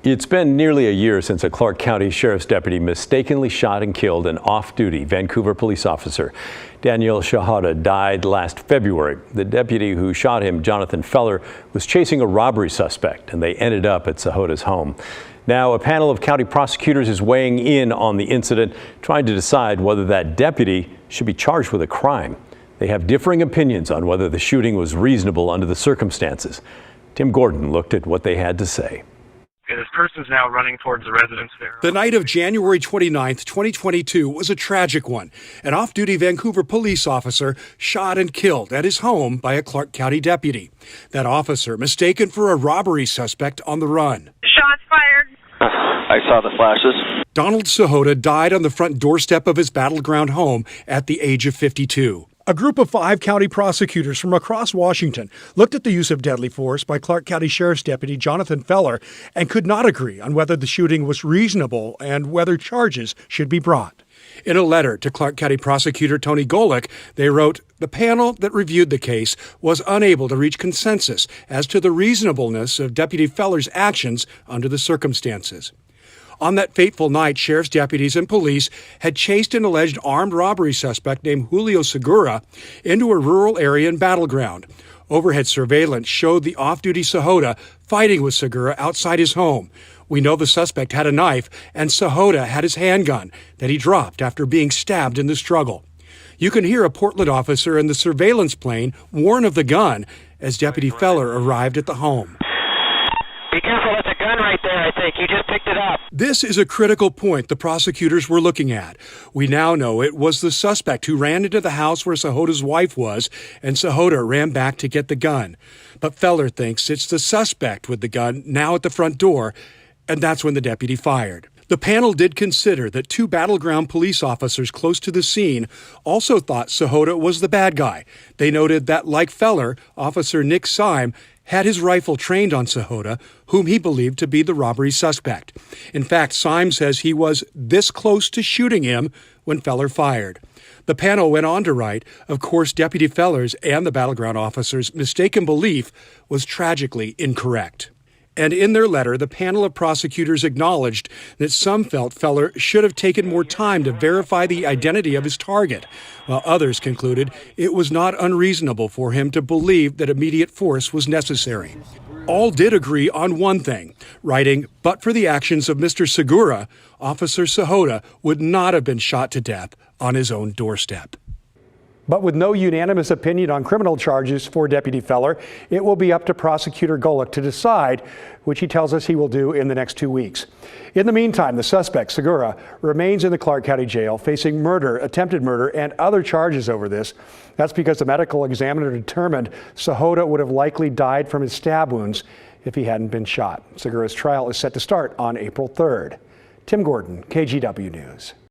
It's been nearly a year since a Clark County Sheriff's deputy mistakenly shot and killed an off-duty Vancouver police officer. Donald Sahota died last February. The deputy who shot him, Jonathan Feller, was chasing a robbery suspect, and they ended up at Sahota's home. Now, a panel of county prosecutors is weighing in on the incident, trying to decide whether that deputy should be charged with a crime. They have differing opinions on whether the shooting was reasonable under the circumstances. Tim Gordon looked at what they had to say. This person's now running towards the residence there. The night of January 29th, 2022 was a tragic one. An off-duty Vancouver police officer shot and killed at his home by a Clark County deputy. That officer mistaken for a robbery suspect on the run. Shots fired. I saw the flashes. Donald Sahota died on the front doorstep of his battleground home at the age of 52. A group of 5 county prosecutors from across Washington looked at the use of deadly force by Clark County Sheriff's Deputy Jonathan Feller and could not agree on whether the shooting was reasonable and whether charges should be brought. In a letter to Clark County Prosecutor Tony Golick, they wrote, "The panel that reviewed the case was unable to reach consensus as to the reasonableness of Deputy Feller's actions under the circumstances." On that fateful night, sheriff's deputies and police had chased an alleged armed robbery suspect named Julio Segura into a rural area and battleground. Overhead surveillance showed the off-duty Sahota fighting with Segura outside his home. We know the suspect had a knife, and Sahota had his handgun that he dropped after being stabbed in the struggle. You can hear a Portland officer in the surveillance plane warn of the gun as Deputy Feller arrived at the home. Be careful, that's a gun right there, I think. You just picked it up. This is a critical point the prosecutors were looking at. We now know it was the suspect who ran into the house where Sahota's wife was, and Sahota ran back to get the gun. But Feller thinks it's the suspect with the gun now at the front door, and that's when the deputy fired. The panel did consider that 2 battleground police officers close to the scene also thought Sahota was the bad guy. They noted that, like Feller, Officer Nick Syme had his rifle trained on Sahota, whom he believed to be the robbery suspect. In fact, Syme says he was this close to shooting him when Feller fired. The panel went on to write, of course, Deputy Feller's and the battleground officers' mistaken belief was tragically incorrect. And in their letter, the panel of prosecutors acknowledged that some felt Feller should have taken more time to verify the identity of his target, while others concluded it was not unreasonable for him to believe that immediate force was necessary. All did agree on one thing, writing, but for the actions of Mr. Segura, Officer Sahota would not have been shot to death on his own doorstep. But with no unanimous opinion on criminal charges for Deputy Feller, it will be up to Prosecutor Golick to decide, which he tells us he will do in the next 2 weeks. In the meantime, the suspect, Segura, remains in the Clark County Jail facing murder, attempted murder, and other charges over this. That's because the medical examiner determined Sahota would have likely died from his stab wounds if he hadn't been shot. Segura's trial is set to start on April 3rd. Tim Gordon, KGW News.